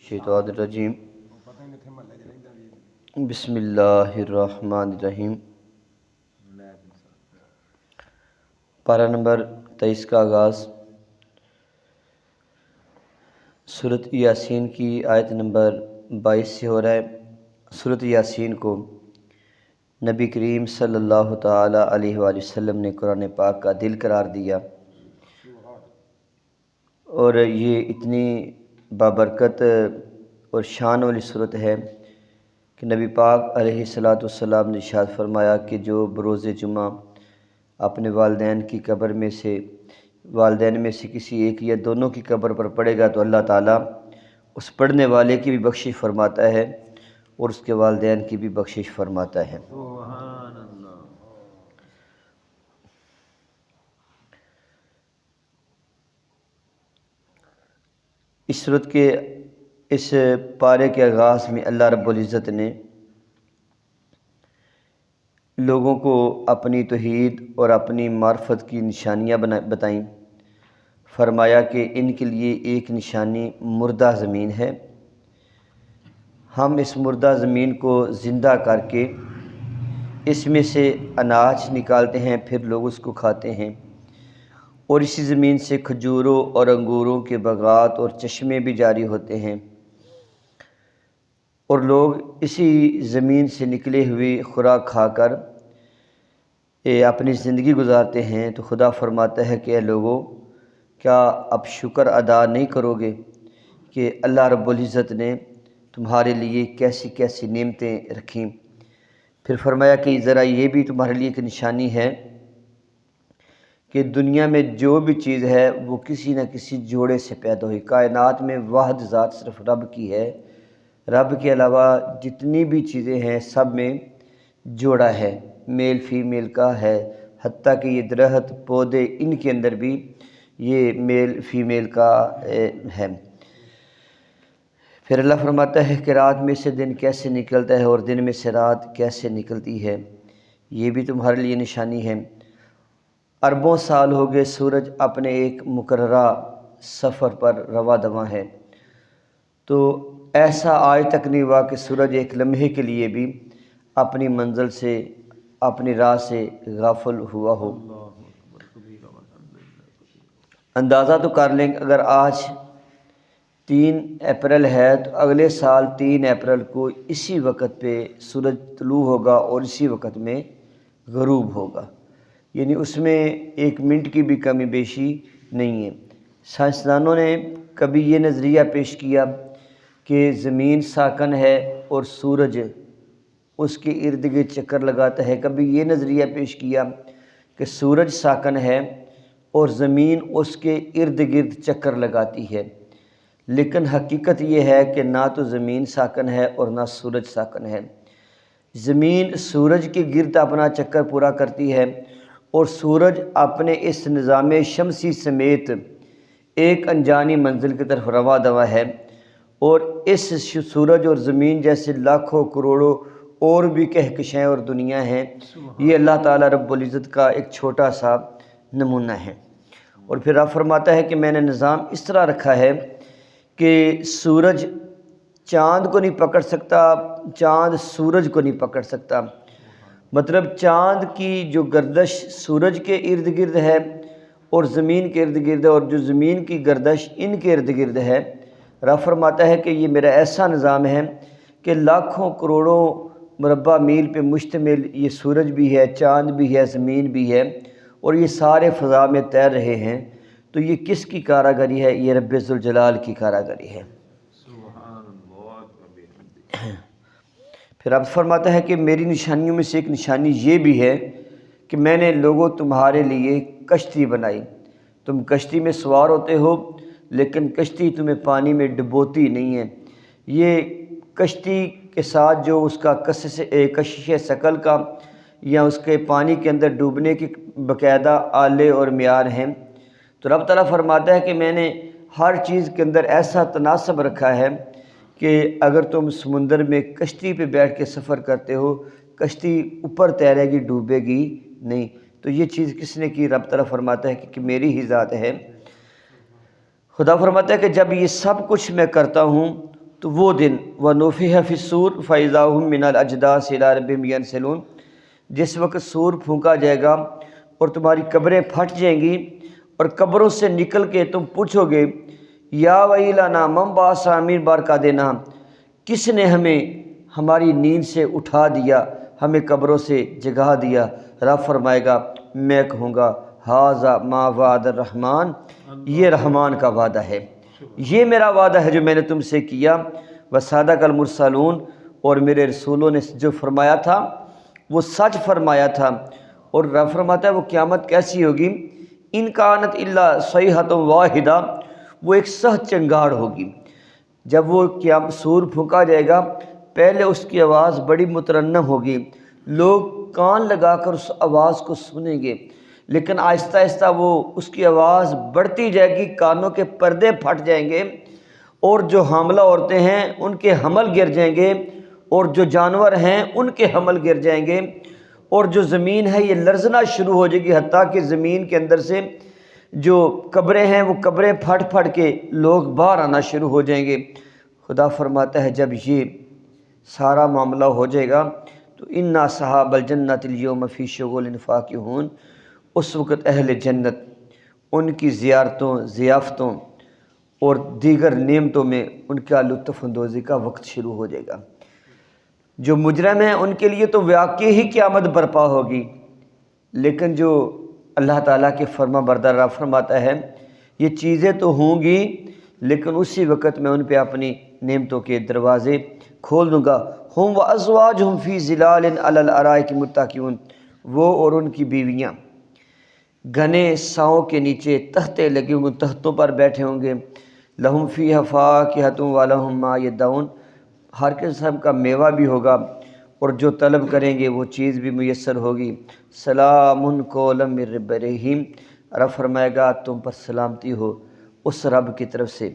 شیطان الرجیم بسم اللہ الرحمن الرحیم۔ پارہ نمبر 23 کا آغاز سورۃ یاسین کی آیت نمبر 22 سے ہو رہا ہے۔ سورۃ یاسین کو نبی کریم صلی اللہ تعالی علیہ وآلہ وسلم نے قرآن پاک کا دل قرار دیا، اور یہ اتنی بابرکت اور شان والی صورت ہے کہ نبی پاک علیہ السلام نے ارشاد فرمایا کہ جو بروز جمعہ اپنے والدین میں سے کسی ایک یا دونوں کی قبر پر پڑے گا تو اللہ تعالیٰ اس پڑھنے والے کی بھی بخشش فرماتا ہے اور اس کے والدین کی بھی بخشش فرماتا ہے۔ سبحان اللہ۔ اس صورت کے اس پارے کے آغاز میں اللہ رب العزت نے لوگوں کو اپنی توحید اور اپنی معرفت کی نشانیاں بتائیں۔ فرمایا کہ ان کے لیے ایک نشانی مردہ زمین ہے، ہم اس مردہ زمین کو زندہ کر کے اس میں سے اناج نکالتے ہیں، پھر لوگ اس کو کھاتے ہیں، اور اسی زمین سے کھجوروں اور انگوروں کے باغات اور چشمے بھی جاری ہوتے ہیں، اور لوگ اسی زمین سے نکلے ہوئے خوراک کھا کر اپنی زندگی گزارتے ہیں۔ تو خدا فرماتا ہے کہ اے لوگو، کیا اب شکر ادا نہیں کرو گے کہ اللہ رب العزت نے تمہارے لیے کیسی کیسی نعمتیں رکھیں۔ پھر فرمایا کہ ذرا یہ بھی تمہارے لیے ایک نشانی ہے کہ دنیا میں جو بھی چیز ہے وہ کسی نہ کسی جوڑے سے پیدا ہوئی۔ کائنات میں واحد ذات صرف رب کی ہے، رب کے علاوہ جتنی بھی چیزیں ہیں سب میں جوڑا ہے، میل فیمیل کا ہے، حتیٰ کہ یہ درخت پودے ان کے اندر بھی یہ میل فیمیل کا ہے۔ پھر اللہ فرماتا ہے کہ رات میں سے دن کیسے نکلتا ہے اور دن میں سے رات کیسے نکلتی ہے، یہ بھی تمہارے لیے نشانی ہے۔ اربوں سال ہو گئے سورج اپنے ایک مقررہ سفر پر رواں دواں ہے، تو ایسا آج تک نہیں ہوا کہ سورج ایک لمحے کے لیے بھی اپنی منزل سے اپنی راہ سے غافل ہوا ہو۔ اندازہ تو کر لیں کہ اگر آج 3 اپریل ہے تو اگلے سال 3 اپریل کو اسی وقت پہ سورج طلوع ہوگا اور اسی وقت میں غروب ہوگا، یعنی اس میں 1 منٹ کی بھی کمی بیشی نہیں ہے۔ سائنسدانوں نے کبھی یہ نظریہ پیش کیا کہ زمین ساکن ہے اور سورج اس کے ارد گرد چکر لگاتا ہے، کبھی یہ نظریہ پیش کیا کہ سورج ساکن ہے اور زمین اس کے ارد گرد چکر لگاتی ہے، لیکن حقیقت یہ ہے کہ نہ تو زمین ساکن ہے اور نہ سورج ساکن ہے۔ زمین سورج کے گرد اپنا چکر پورا کرتی ہے اور سورج اپنے اس نظام شمسی سمیت ایک انجانی منزل کی طرف رواں دواں ہے، اور اس سورج اور زمین جیسے لاکھوں کروڑوں اور بھی کہکشاں اور دنیا ہیں، یہ اللہ تعالیٰ رب العزت کا ایک چھوٹا سا نمونہ ہے۔ اور پھر آپ فرماتا ہے کہ میں نے نظام اس طرح رکھا ہے کہ سورج چاند کو نہیں پکڑ سکتا، چاند سورج کو نہیں پکڑ سکتا، مطلب چاند کی جو گردش سورج کے ارد گرد ہے اور زمین کے ارد گرد ہے، اور جو زمین کی گردش ان کے ارد گرد ہے، رب فرماتا ہے کہ یہ میرا ایسا نظام ہے کہ لاکھوں کروڑوں مربع میل پہ مشتمل یہ سورج بھی ہے، چاند بھی ہے، زمین بھی ہے، اور یہ سارے فضا میں تیر رہے ہیں۔ تو یہ کس کی کاراگری ہے؟ یہ رب ذوالجلال کی کاراگری ہے۔ پھر اب فرماتا ہے کہ میری نشانیوں میں سے ایک نشانی یہ بھی ہے کہ میں نے لوگوں تمہارے لیے کشتی بنائی، تم کشتی میں سوار ہوتے ہو لیکن کشتی تمہیں پانی میں ڈبوتی نہیں ہے۔ یہ کشتی کے ساتھ جو اس کا کشش ثقل کا یا اس کے پانی کے اندر ڈوبنے کی باقاعدہ آلے اور معیار ہیں، تو رب تعالیٰ فرماتا ہے کہ میں نے ہر چیز کے اندر ایسا تناسب رکھا ہے کہ اگر تم سمندر میں کشتی پہ بیٹھ کے سفر کرتے ہو، کشتی اوپر تیرے گی، ڈوبے گی نہیں۔ تو یہ چیز کس نے کی؟ رب تعالیٰ فرماتا ہے کہ میری ہی ذات ہے۔ خدا فرماتا ہے کہ جب یہ سب کچھ میں کرتا ہوں تو وہ دن وَنُفِخَ فِي الصُّورِ فَإِذَا هُم مِّنَ الْأَجْدَاثِ إِلَىٰ رَبِّهِمْ يَنسِلُونَ، جس وقت سور پھونکا جائے گا اور تمہاری قبریں پھٹ جائیں گی اور قبروں سے نکل کے تم پوچھو گے یا ویلنا من بعثنا من مرقدنا، کس نے ہمیں ہماری نیند سے اٹھا دیا، ہمیں قبروں سے جگا دیا؟ رب فرمائے گا میں کہوں گا ھذا ما وعد الرحمن، یہ رحمان کا وعدہ ہے، یہ میرا وعدہ ہے جو میں نے تم سے کیا۔ وصدق المرسلون، اور میرے رسولوں نے جو فرمایا تھا وہ سچ فرمایا تھا۔ اور رب فرماتا ہے وہ قیامت کیسی ہوگی؟ ان کانت الا صیحۃ واحدہ، وہ ایک سہ چنگاڑ ہوگی۔ جب وہ سور پھونکا جائے گا پہلے اس کی آواز بڑی مترنم ہوگی، لوگ کان لگا کر اس آواز کو سنیں گے، لیکن آہستہ آہستہ وہ اس کی آواز بڑھتی جائے گی، کانوں کے پردے پھٹ جائیں گے، اور جو حاملہ عورتیں ہیں ان کے حمل گر جائیں گے، اور جو جانور ہیں ان کے حمل گر جائیں گے، اور جو زمین ہے یہ لرزنا شروع ہو جائے گی، حتیٰ کہ زمین کے اندر سے جو قبریں ہیں وہ قبریں پھٹ پھٹ کے لوگ باہر آنا شروع ہو جائیں گے۔ خدا فرماتا ہے جب یہ سارا معاملہ ہو جائے گا تو اِنَّ أَصْحَابَ الْجَنَّةِ الْيَوْمَ فِي شُغُلٍ فَاكِهُونَ، اس وقت اہل جنت ان کی زیارتوں، ضیافتوں اور دیگر نعمتوں میں ان کا لطف اندوزی کا وقت شروع ہو جائے گا۔ جو مجرم ہیں ان کے لیے تو واقعی ہی قیامت برپا ہوگی، لیکن جو اللہ تعالیٰ کے فرما بردار، رب فرماتا ہے یہ چیزیں تو ہوں گی لیکن اسی وقت میں ان پہ اپنی نعمتوں کے دروازے کھول دوں گا۔ ہم وازواجہم فی ظلال علی الارائک متکئون، وہ اور ان کی بیویاں گھنے ساؤں کے نیچے تختے لگے ہوں گے، تختوں پر بیٹھے ہوں گے۔ لہم فیہا فاکہۃ ولہم ما یدعون، ہر قسم کا میوہ بھی ہوگا اور جو طلب کریں گے وہ چیز بھی میسر ہوگی۔ سلام قولا من رب رحیم، رب فرمائے گا تم پر سلامتی ہو اس رب کی طرف سے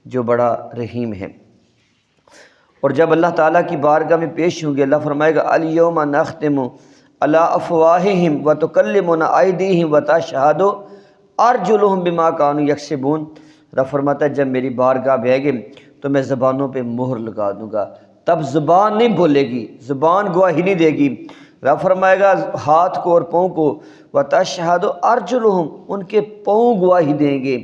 جو بڑا رحیم ہے۔ اور جب اللہ تعالیٰ کی بارگاہ میں پیش ہوں گے اللہ فرمائے گا الیوم نختم علی افواہہم وتکلمنا ایدیہم وتشہد ارجلہم بما کانوا یکسبون، رب فرماتا ہے جب میری بارگاہ میں آئیں گے تو میں زبانوں پہ مہر لگا دوں گا، تب زبان نہیں بولے گی، زبان گواہی نہیں دے گی۔ رب فرمائے گا ہاتھ کو اور پاؤں کو، وتشہد ارجلہم، ان کے پاؤں گواہی دیں گے،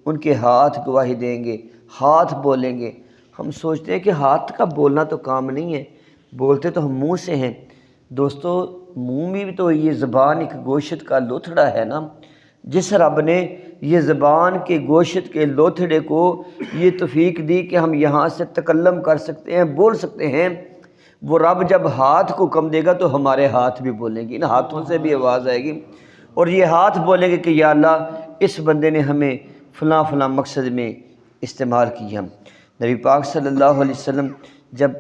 ان کے ہاتھ گواہی دیں گے، ہاتھ بولیں گے۔ ہم سوچتے ہیں کہ ہاتھ کا بولنا تو کام نہیں ہے، بولتے تو ہم منہ سے ہیں۔ دوستو منہ میں بھی تو یہ زبان ایک گوشت کا لوتھڑا ہے نا، جس رب نے یہ زبان کے گوشت کے لوتھڑے کو یہ توفیق دی کہ ہم یہاں سے تکلم کر سکتے ہیں، بول سکتے ہیں، وہ رب جب ہاتھ کو کم دے گا تو ہمارے ہاتھ بھی بولیں گے، ان ہاتھوں سے بھی آواز آئے گی اور یہ ہاتھ بولیں گے کہ یا اللہ اس بندے نے ہمیں فلاں فلاں مقصد میں استعمال کیا۔ نبی پاک صلی اللہ علیہ وسلم جب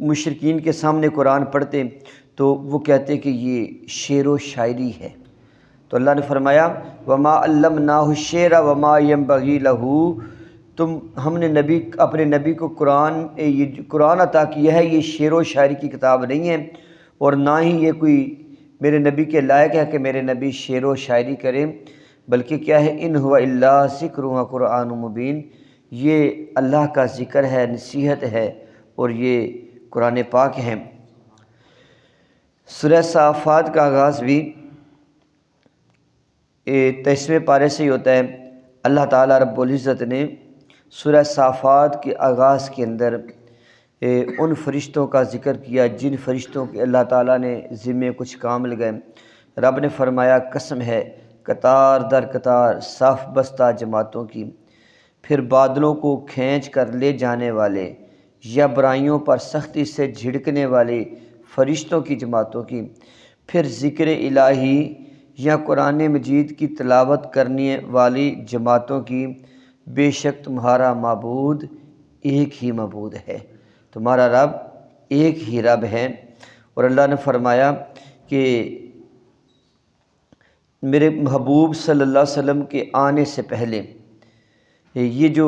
مشرکین کے سامنے قرآن پڑھتے تو وہ کہتے کہ یہ شعر و شاعری ہے، تو اللہ نے فرمایا وما علمناہ الشعر وما ينبغي له، ہم نے اپنے نبی کو قرآن عطا کیا ہے، یہ شعر و شاعری کی کتاب نہیں ہے اور نہ ہی یہ کوئی میرے نبی کے لائق ہے کہ میرے نبی شعر و شاعری کریں، بلکہ کیا ہے ان هو الا ذکر و قرآن مبین، یہ اللہ کا ذکر ہے، نصیحت ہے اور یہ قرآن پاک ہے۔ سورہ صافات کا آغاز بھی 23ویں پارے سے ہی ہوتا ہے۔ اللہ تعالیٰ رب العزت نے سورہ صافات کے آغاز کے اندر ان فرشتوں کا ذکر کیا جن فرشتوں کے اللہ تعالیٰ نے ذمے کچھ کام لگائے۔ رب نے فرمایا قسم ہے قطار در قطار صاف بستہ جماعتوں کی، پھر بادلوں کو کھینچ کر لے جانے والے یا برائیوں پر سختی سے جھڑکنے والے فرشتوں کی جماعتوں کی، پھر ذکر الہی یا قرآن مجید کی تلاوت کرنے والی جماعتوں کی، بے شک تمہارا معبود ایک ہی معبود ہے، تمہارا رب ایک ہی رب ہے۔ اور اللہ نے فرمایا کہ میرے محبوب صلی اللہ علیہ وسلم کے آنے سے پہلے یہ جو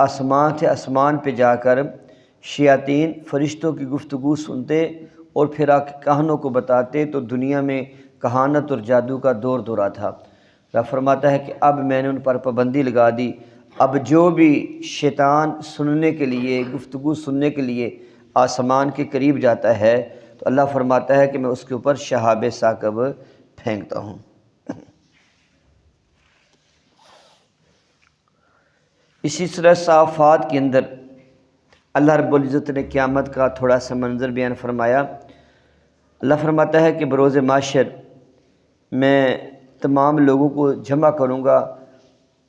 آسمان تھے، آسمان پہ جا کر شیاطین فرشتوں کی گفتگو سنتے اور پھر آ کے کہانوں کو بتاتے، تو دنیا میں کہانت اور جادو کا دور دورہ تھا۔ رب فرماتا ہے کہ اب میں نے ان پر پابندی لگا دی، اب جو بھی شیطان سننے کے لیے، گفتگو سننے کے لیے آسمان کے قریب جاتا ہے تو اللہ فرماتا ہے کہ میں اس کے اوپر شہاب ثاقب پھینکتا ہوں۔ اسی طرح صافات کے اندر اللہ رب العزت نے قیامت کا تھوڑا سا منظر بیان فرمایا۔ اللہ فرماتا ہے کہ بروز محشر میں تمام لوگوں کو جمع کروں گا،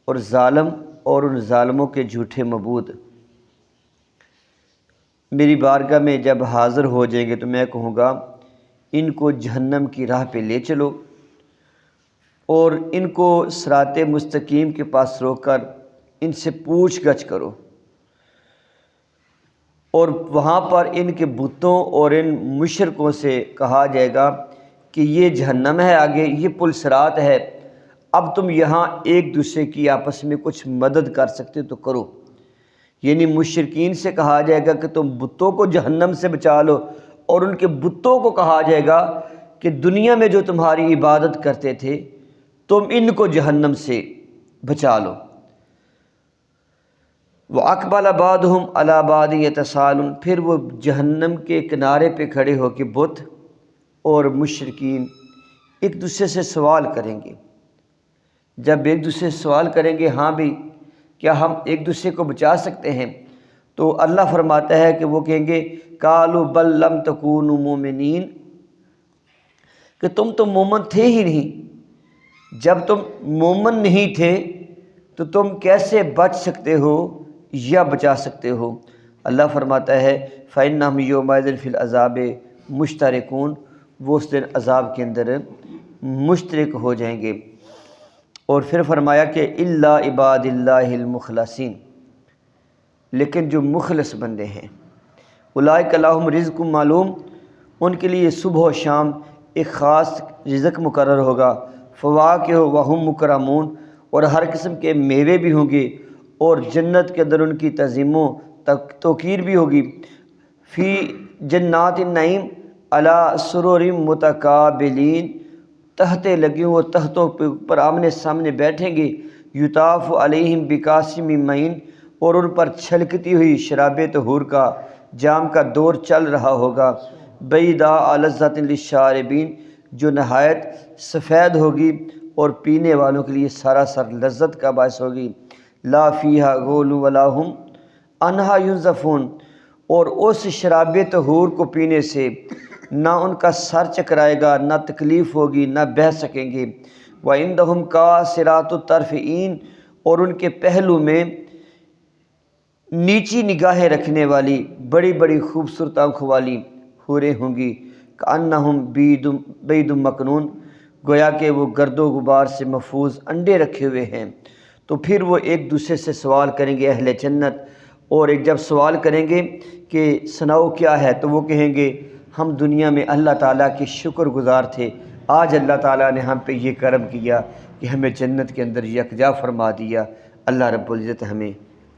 اور ظالم اور ان ظالموں کے جھوٹے معبود میری بارگاہ میں جب حاضر ہو جائیں گے تو میں کہوں گا ان کو جہنم کی راہ پہ لے چلو، اور ان کو صراط مستقیم کے پاس روک کر ان سے پوچھ گچھ کرو، اور وہاں پر ان کے بتوں اور ان مشرکوں سے کہا جائے گا کہ یہ جہنم ہے، آگے یہ پل صراط ہے، اب تم یہاں ایک دوسرے کی آپس میں کچھ مدد کر سکتے تو کرو۔ یعنی مشرکین سے کہا جائے گا کہ تم بتوں کو جہنم سے بچا لو، اور ان کے بتوں کو کہا جائے گا کہ دنیا میں جو تمہاری عبادت کرتے تھے تم ان کو جہنم سے بچا لو۔ وَأَقْبَلَ بَعْضُهُمْ عَلَىٰ بَعْضٍ يَتَسَاءَلُونَ، پھر وہ جہنم کے کنارے پہ کھڑے ہو کے بت اور مشرکین ایک دوسرے سے سوال کریں گے۔ جب ایک دوسرے سے سوال کریں گے ہاں بھی کیا ہم ایک دوسرے کو بچا سکتے ہیں، تو اللہ فرماتا ہے کہ وہ کہیں گے قَالُوا بَل لَّمْ تَكُونُوا مُؤْمِنِينَ، کہ تم تو مومن تھے ہی نہیں، جب تم مومن نہیں تھے تو تم کیسے بچ سکتے ہو یا بچا سکتے ہو۔ اللہ فرماتا ہے فَإِنَّهُمْ يَوْمَئِذٍ فِي الْعَذَابِ مُشْتَرِكُونَ، وہ اس دن عذاب کے اندر مشترک ہو جائیں گے۔ اور پھر فرمایا کہ إِلَّا عِبَادِ اللَّهِ الْمُخْلَصِينَ، لیکن جو مخلص بندے ہیں، اولئک لہم رزق معلوم، ان کے لیے صبح و شام ایک خاص رزق مقرر ہوگا، فواکہ وہم مکرمون، اور ہر قسم کے میوے بھی ہوں گے، اور جنت کے اندر ان کی تعظیم و توقیر بھی ہوگی۔ فی جنات النعیم علی سرر متقابلین، تختیں لگی ہوں، وہ تختوں پر آمنے سامنے بیٹھیں گے۔ یطاف علیہم بکاس من معین، اور ان پر چھلکتی ہوئی شراب طہور کا جام کا دور چل رہا ہوگا۔ بیضاء لذۃ للشاربین، جو نہایت سفید ہوگی اور پینے والوں کے لیے سراسر لذت کا باعث ہوگی۔ لا فیہا غول ولا ہم عنہا ینزفون، اور اس شراب طہور کو پینے سے نہ ان کا سر چکرائے گا، نہ تکلیف ہوگی، نہ بہہ سکیں گے۔ وعندہم قاصرات الطرف عین، اور ان کے پہلو میں نیچی نگاہیں رکھنے والی بڑی بڑی خوبصورت آنکھوں والی حوریں ہوں گی۔ کأنہم بید مکنون، گویا کہ وہ گرد و غبار سے محفوظ انڈے رکھے ہوئے ہیں۔ تو پھر وہ ایک دوسرے سے سوال کریں گے اہل جنت، اور ایک جب سوال کریں گے کہ سناؤ کیا ہے، تو وہ کہیں گے ہم دنیا میں اللہ تعالیٰ کے شکر گزار تھے، آج اللہ تعالیٰ نے ہم پہ یہ کرم کیا کہ ہمیں جنت کے اندر یکجا فرما دیا۔ اللہ رب العزت ہمیں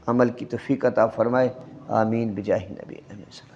عمل کی توفیق عطا فرمائے، آمین بجاہ نبی صلی اللہ علیہ وسلم۔